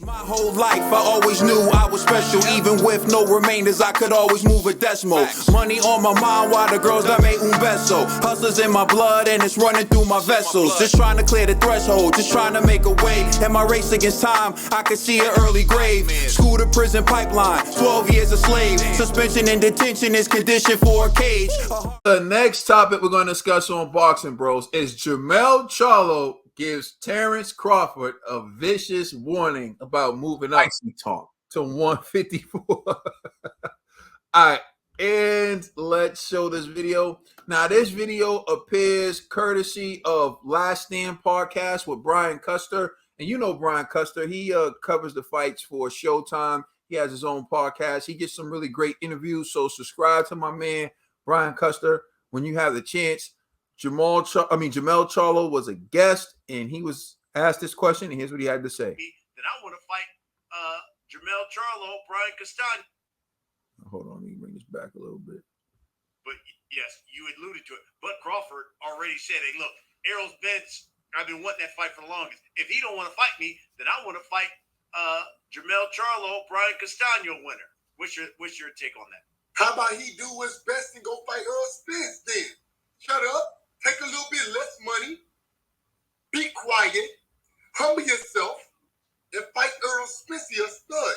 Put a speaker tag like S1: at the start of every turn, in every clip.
S1: My whole life, I always knew I was special. Even with no remainders, I could always move a decimal. Money on my mind while the girls that made un beso. Hustlers in my blood and it's running through my vessels. Just trying to clear the threshold, just trying to make a way. In my race against time, I could see an early grave. School to prison pipeline, 12 years a slave. Suspension and detention is conditioned for a cage.
S2: The next topic we're going to discuss on Boxing Bros is Jermell Charlo gives Terence Crawford a vicious warning about moving up to 154. All right, and let's show this video. Now, this video appears courtesy of Last Stand Podcast with Brian Custer. And you know Brian Custer, he covers the fights for Showtime. He has his own podcast. He gets some really great interviews, so subscribe to my man, Brian Custer, when you have the chance. Jermell Charlo was a guest, and he was asked this question, and here's what he had to say.
S3: That I want to fight Jermell Charlo, Brian Castagna.
S2: Hold on, let me bring this back a little bit.
S3: But yes, you alluded to it. But Crawford already said, "Hey, look, Errol's Benz. I've been wanting that fight for the longest. If he don't want to fight me, then I want to fight Jermell Charlo, Brian Castagna winner." What's your take on that?
S4: How about he do his best and go fight Earl Spence then? Shut up. Take a little bit less money, be quiet, humble yourself, and fight Earl Spence, a stud.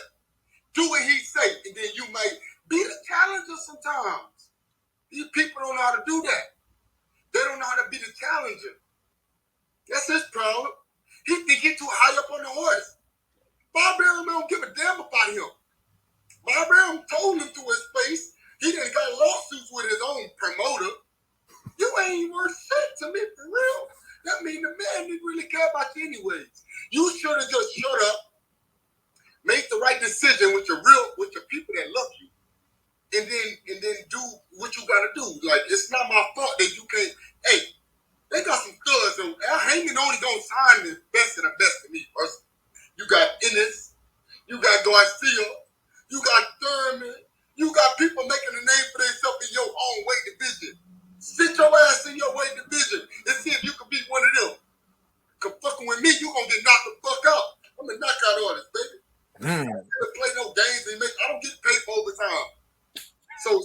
S4: Do what he say, and then you might be the challenger sometimes. These people don't know how to do that. They don't know how to be the challenger. That's his problem. He think he's too high up on the horse. Bob Arum don't give a damn about him. Bob Arum told him to his face he done got lawsuits with his own promoter. You ain't worth shit to me, for real. That mean the man didn't really care about you anyways. You should have just shut up, make the right decision with your people that love you, and then do what you gotta do. Like, it's not my fault that you can't. Hey, they got some studs, and Al Heyman only gonna sign the best of the best to me personally. You got Ennis, you got Garcia, you got Thurman, you got people making a name for themselves in your own weight division. Sit your ass in your weight division and see if you can beat one of them. Cause fucking with me, you gonna get knocked the fuck out. I'm a knockout artist, baby. I don't play no games and I don't get paid for overtime. So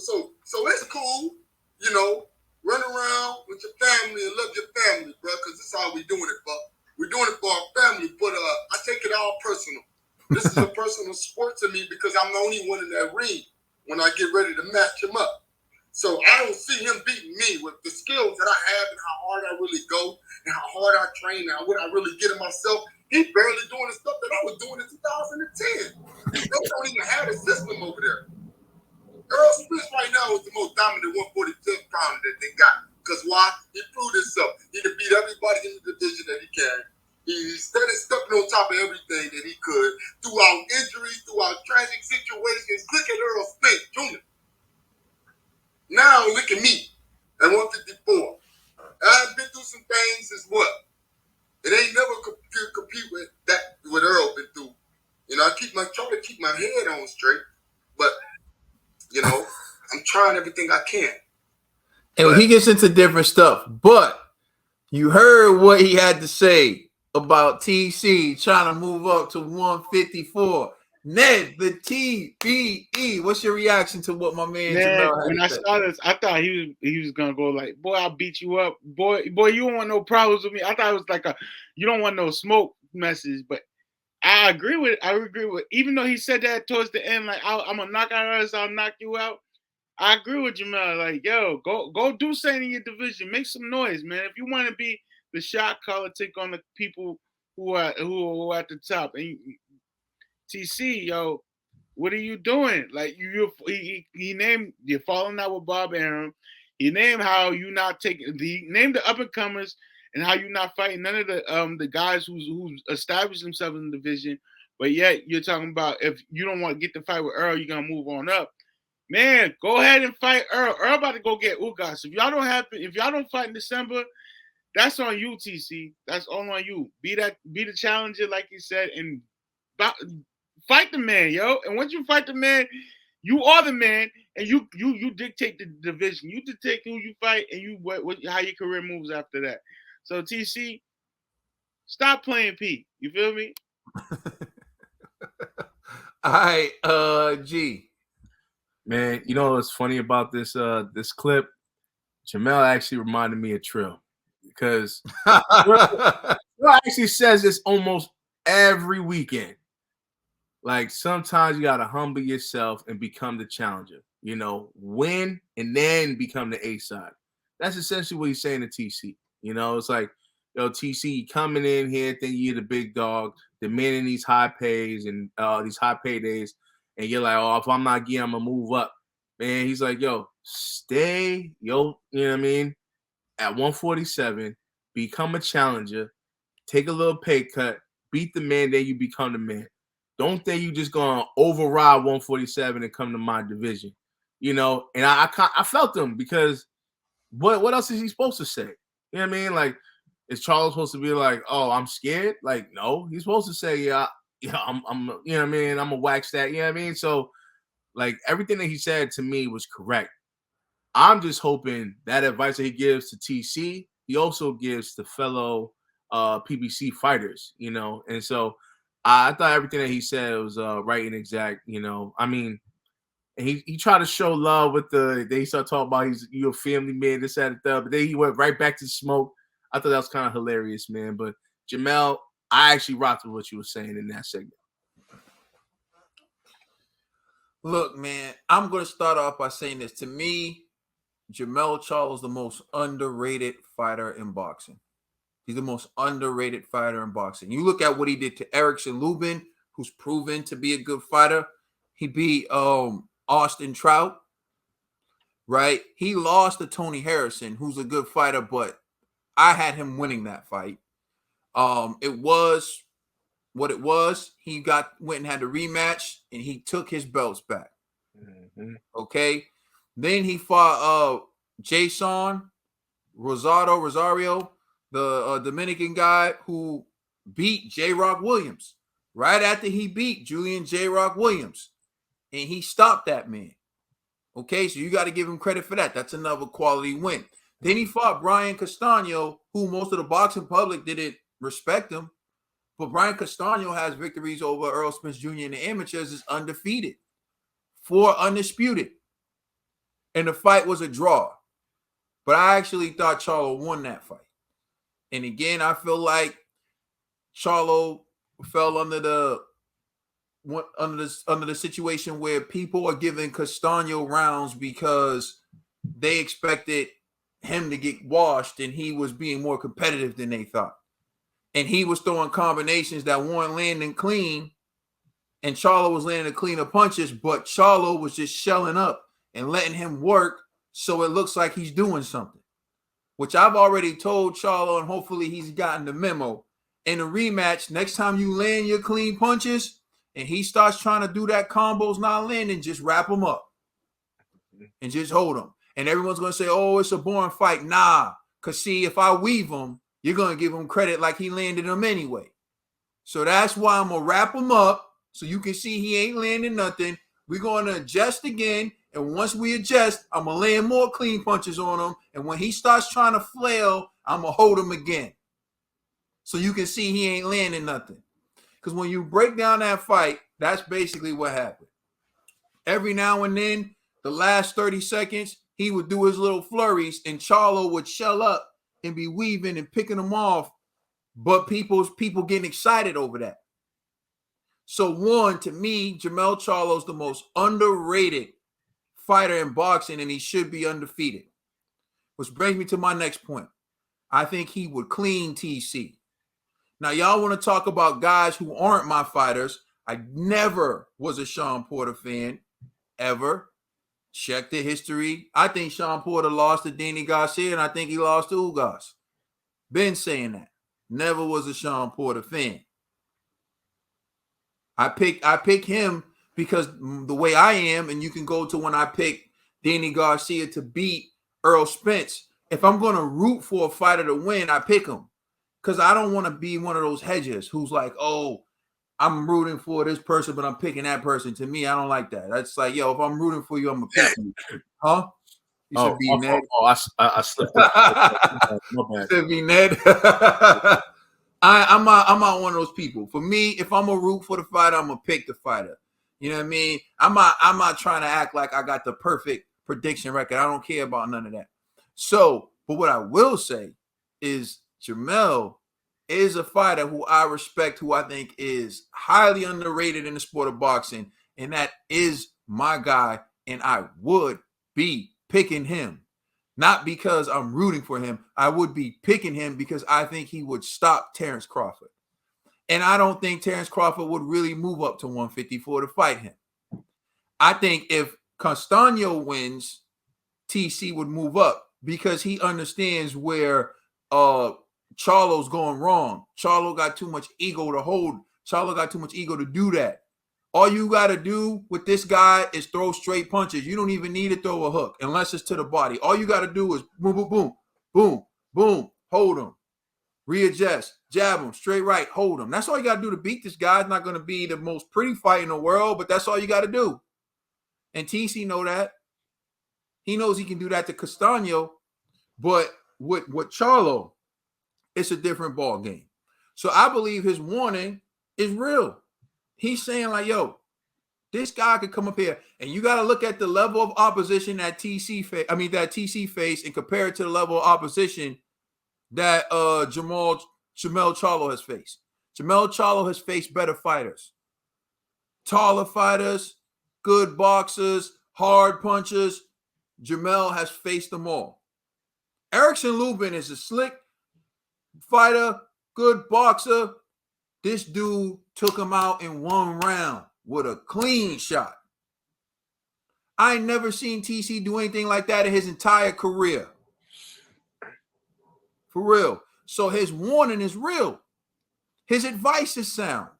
S4: it's cool, you know. Run around with your family and love your family, bro. Cause this is how we doing it, bro. We're doing it for our family, but I take it all personal. This is a personal sport to me because I'm the only one in that ring when I get ready to match him up. So I don't see him beating me with the skills that I have and how hard I really go and how hard I train and what I really get in myself. He's barely doing the stuff that I was doing in 2010. They don't even have a system over there. Earl Spence right now is the most dominant 145 pounder that they got. Because why? He proved himself. He can beat everybody in the division that he can. He started stepping on top of everything that he could throughout injuries, throughout tragic situations. Look at Earl Spence Jr. Now look at me at 154. I've been through some things as well. It ain't never compete with that what Earl been through. You know, I try to keep my head on straight, but you know, I'm trying everything I can.
S2: And he gets into different stuff, but you heard what he had to say about TC trying to move up to 154. Ned, the TBE. What's your reaction to what my man Jermell had
S5: when
S2: to say?
S5: I started, I thought he was gonna go like, "Boy, I'll beat you up, boy, you don't want no problems with me." I thought it was like you don't want no smoke message. But I agree with. Even though he said that towards the end, like I'm gonna knock out us, I'll knock you out. I agree with Jermell. Like, yo, go do something in your division, make some noise, man. If you want to be the shot caller, take on the people who are at the top. And TC, yo, what are you doing? Like he named you're falling out with Bob Arum. He named how you not taking name the up and comers and how you not fighting none of the guys who's established themselves in the division. But yet you're talking about if you don't want to get the fight with Earl, you're gonna move on up. Man, go ahead and fight Earl. Earl about to go get Ugas. If y'all don't fight in December, that's on you, TC. That's all on you. Be the challenger, like you said, and fight the man, yo. And once you fight the man, you are the man, and you dictate the division. You dictate who you fight, and how your career moves after that. So TC, stop playing P. You feel me?
S2: All right, G.
S6: Man, you know what's funny about this clip? Jermell actually reminded me of Trill because Trill actually says this almost every weekend. Like sometimes you gotta humble yourself and become the challenger. You know, win and then become the A side. That's essentially what he's saying to TC. You know, it's like, yo, TC coming in here thinking you're the big dog, demanding these high pays and these high paydays, and you're like, oh, if I'm not getting, I'm gonna move up. Man, he's like, yo, stay, yo, you know what I mean? At 147, become a challenger, take a little pay cut, beat the man, then you become the man. Don't think you just gonna override 147 and come to my division, you know. And I felt him because what else is he supposed to say? You know what I mean? Like, is Charlo supposed to be like, oh, I'm scared? Like, no, he's supposed to say, yeah, I'm you know what I mean? I'm gonna wax that, you know what I mean? So, like, everything that he said to me was correct. I'm just hoping that advice that he gives to TC, he also gives to fellow PBC fighters, you know. And so I thought everything that he said was right and exact, you know. I mean, he tried to show love with they started talking about you're a family man, this, that, and that, but then he went right back to smoke. I thought that was kind of hilarious, man. But Jermell, I actually rocked with what you were saying in that segment.
S2: Look, man, I'm going to start off by saying this. To me, Jermell Charlo is the most underrated fighter in boxing. He's the most underrated fighter in boxing. You look at what he did to Erickson Lubin, who's proven to be a good fighter. He beat Austin Trout, right? He lost to Tony Harrison, who's a good fighter, but I had him winning that fight. It was what it was. He went and had the rematch, and he took his belts back. Mm-hmm. Okay. Then he fought Jason Rosario, the Dominican guy who beat J-Rock Williams right after he beat Julian J-Rock Williams. And he stopped that man. Okay, so you got to give him credit for that. That's another quality win. Then he fought Brian Castano, who most of the boxing public didn't respect him. But Brian Castano has victories over Earl Spence Jr. in the amateurs, is undefeated. 4 undisputed. And the fight was a draw. But I actually thought Charlo won that fight. And again, I feel like Charlo fell under the situation where people are giving Castano rounds because they expected him to get washed and he was being more competitive than they thought. And he was throwing combinations that weren't landing clean, and Charlo was landing cleaner punches, but Charlo was just shelling up and letting him work so it looks like he's doing something, which I've already told Charlo, and hopefully he's gotten the memo. In a rematch, next time you land your clean punches and he starts trying to do that combo's not landing, just wrap him up and just hold him. And everyone's going to say, oh, it's a boring fight. Nah, because see, if I weave him, you're going to give him credit like he landed him anyway. So that's why I'm going to wrap him up so you can see he ain't landing nothing. We're going to adjust again. And once we adjust, I'm going to land more clean punches on him. And when he starts trying to flail, I'm going to hold him again. So you can see he ain't landing nothing. Because when you break down that fight, that's basically what happened. Every now and then, the last 30 seconds, he would do his little flurries and Charlo would shell up and be weaving and picking them off. But people getting excited over that. So one, to me, Jermell Charlo is the most underrated fighter in boxing, and he should be undefeated. Which brings me to my next point. I think he would clean TC. Now, y'all want to talk about guys who aren't my fighters. I never was a Sean Porter fan, ever. Check the history. I think Sean Porter lost to Danny Garcia, and I think he lost to Ugas. Been saying that. Never was a Sean Porter fan. I pick him because the way I am, and you can go to when I picked Danny Garcia to beat Earl Spence. If I'm going to root for a fighter to win, I pick him. Because I don't want to be one of those hedges who's like, oh, I'm rooting for this person, but I'm picking that person. To me, I don't like that. That's like, yo, if I'm rooting for you, I'm going to pick you. Huh? You should be Ned.
S6: I slipped up.
S2: You should be Ned. I'm not one of those people. For me, if I'm going to root for the fighter, I'm going to pick the fighter. You know what I mean? I'm not trying to act like I got the perfect prediction record. I don't care about none of that. So, but what I will say is Jermell is a fighter who I respect, who I think is highly underrated in the sport of boxing, and that is my guy, and I would be picking him. Not because I'm rooting for him. I would be picking him because I think he would stop Terence Crawford. And I don't think Terence Crawford would really move up to 154 to fight him. I think if Castaño wins, TC would move up because he understands where Charlo's going wrong. Charlo got too much ego to hold. Charlo got too much ego to do that. All you got to do with this guy is throw straight punches. You don't even need to throw a hook unless it's to the body. All you got to do is boom, boom, boom, boom, boom, hold him, readjust, jab him, straight right, hold him. That's all you got to do to beat this guy. It's not going to be the most pretty fight in the world, but that's all you got to do. And TC know that. He knows he can do that to Castaño, but with Charlo, it's a different ball game. So I believe his warning is real. He's saying like, yo, this guy could come up here, and you got to look at the level of opposition that TC faced and compare it to the level of opposition that Jermell Charlo has faced. Jermell Charlo has faced better fighters, taller fighters, good boxers, hard punchers. Jermell has faced them all. Erickson Lubin is a slick fighter, good boxer. This dude took him out in one round with a clean shot. I ain't never seen TC do anything like that in his entire career. For real. So his warning is real. His advice is sound.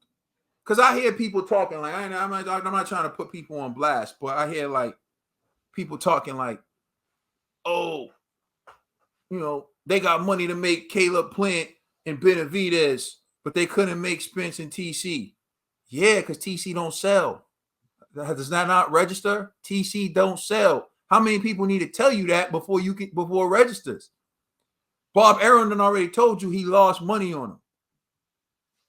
S2: Because I hear people talking like, I'm not trying to put people on blast, but I hear like people talking like, oh, you know, they got money to make Caleb Plant and Benavidez, but they couldn't make Spence and TC. Yeah, because TC don't sell. Does that not register? TC don't sell. How many people need to tell you that before it registers? Bob Arum done already told you he lost money on him.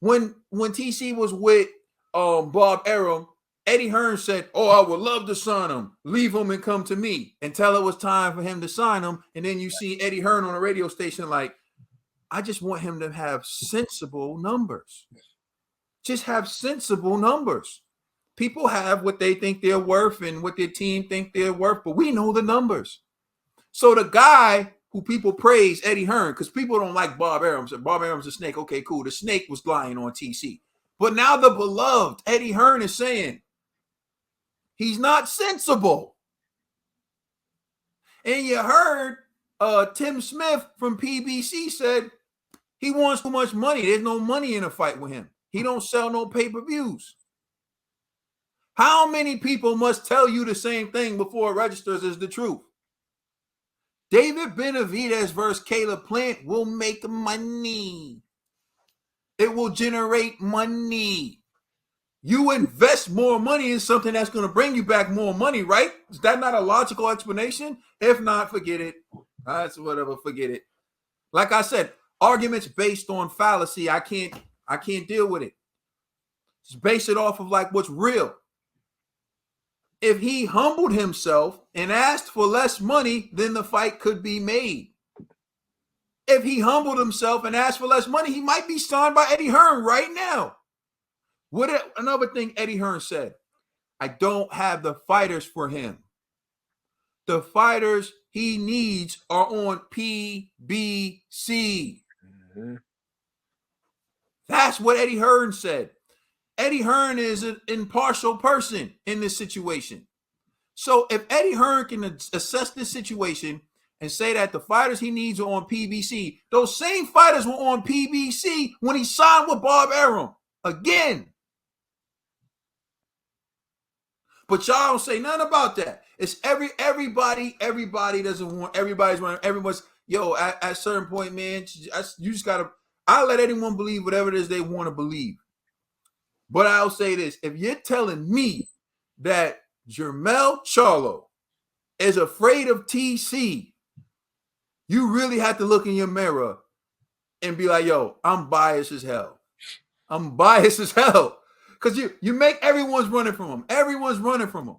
S2: When TC was with Bob Arum, Eddie Hearn said, oh, I would love to sign him. Leave him and come to me until it was time for him to sign him. And then you see Eddie Hearn on a radio station like, I just want him to have sensible numbers. Just have sensible numbers. People have what they think they're worth and what their team think they're worth, but we know the numbers. So the guy who people praise, Eddie Hearn, because people don't like Bob Arum. So Bob Arum's a snake. Okay, cool. The snake was lying on TC. But now the beloved Eddie Hearn is saying he's not sensible. And you heard Tim Smith from PBC said he wants too much money. There's no money in a fight with him. He don't sell no pay-per-views. How many people must tell you the same thing before it registers as the truth? David Benavidez versus Caleb Plant will make money. It will generate money. You invest more money in something that's going to bring you back more money, right? Is that not a logical explanation? If not, forget it. That's whatever, forget it. Like I said, arguments based on fallacy, I can't deal with it. Just base it off of like what's real. If he humbled himself and asked for less money, then the fight could be made. If he humbled himself and asked for less money, he might be signed by Eddie Hearn right now. Another thing Eddie Hearn said, I don't have the fighters for him. The fighters he needs are on PBC. Mm-hmm. That's what Eddie Hearn said. Eddie Hearn is an impartial person in this situation. So if Eddie Hearn can assess this situation and say that the fighters he needs are on PBC, those same fighters were on PBC when he signed with Bob Arum again. But y'all don't say nothing about that. It's everybody doesn't want, everyone's, yo, at a certain point, man, you just gotta, I'll let anyone believe whatever it is they want to believe. But I'll say this, if you're telling me that Jermell Charlo is afraid of TC, you really have to look in your mirror and be like, yo, I'm biased as hell. I'm biased as hell. Because you make everyone's running from him. Everyone's running from him.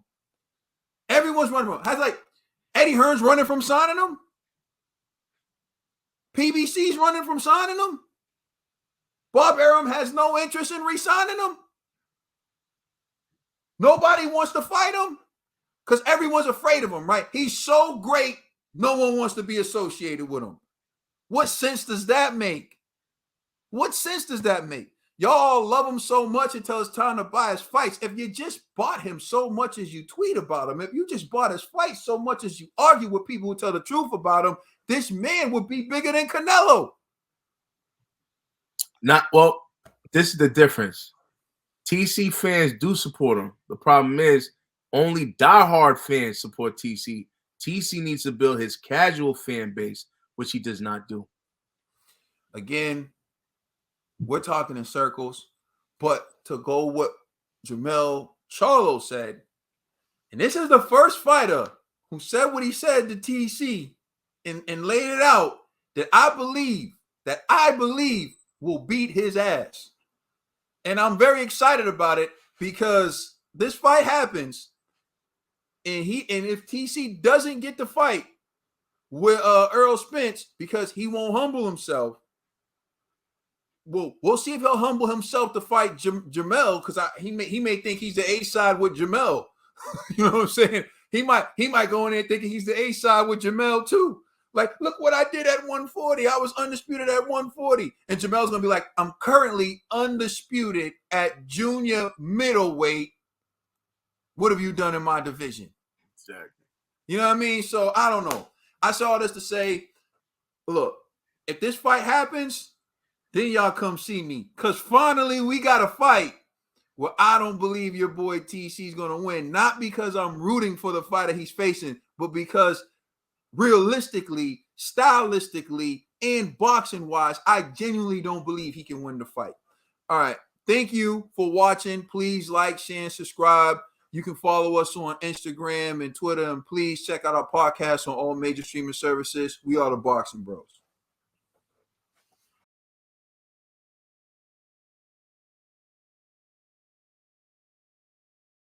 S2: Everyone's running from him. Has like Eddie Hearn's running from signing him? PBC's running from signing him? Bob Arum has no interest in re-signing him? Nobody wants to fight him? Because everyone's afraid of him, right? He's so great, no one wants to be associated with him. What sense does that make? What sense does that make? Y'all love him so much until it's time to buy his fights. If you just bought him so much as you tweet about him, if you just bought his fights so much as you argue with people who tell the truth about him, this man would be bigger than Canelo.
S6: This is the difference. TC fans do support him. The problem is only diehard fans support TC. TC needs to build his casual fan base, which he does not do.
S2: Again, we're talking in circles, but to go what Jermell Charlo said, and this is the first fighter who said what he said to TC and laid it out that I believe will beat his ass. And I'm very excited about it because this fight happens, and if TC doesn't get the fight with Errol Spence because he won't humble himself, we'll see if he'll humble himself to fight Jermell, because he may think he's the A side with Jermell. You know what I'm saying? He might go in there thinking he's the A side with Jermell too. Like, look what I did at 140. I was undisputed at 140. And Jermell's going to be like, I'm currently undisputed at junior middleweight. What have you done in my division?
S6: Exactly.
S2: You know what I mean? So I don't know. I saw this to say, look, if this fight happens, then y'all come see me. Because finally we got a fight where I don't believe your boy TC is going to win. Not because I'm rooting for the fighter he's facing, but because realistically, stylistically, and boxing-wise, I genuinely don't believe he can win the fight. All right. Thank you for watching. Please like, share, and subscribe. You can follow us on Instagram and Twitter, and please check out our podcast on all major streaming services. We are the Boxing Bros.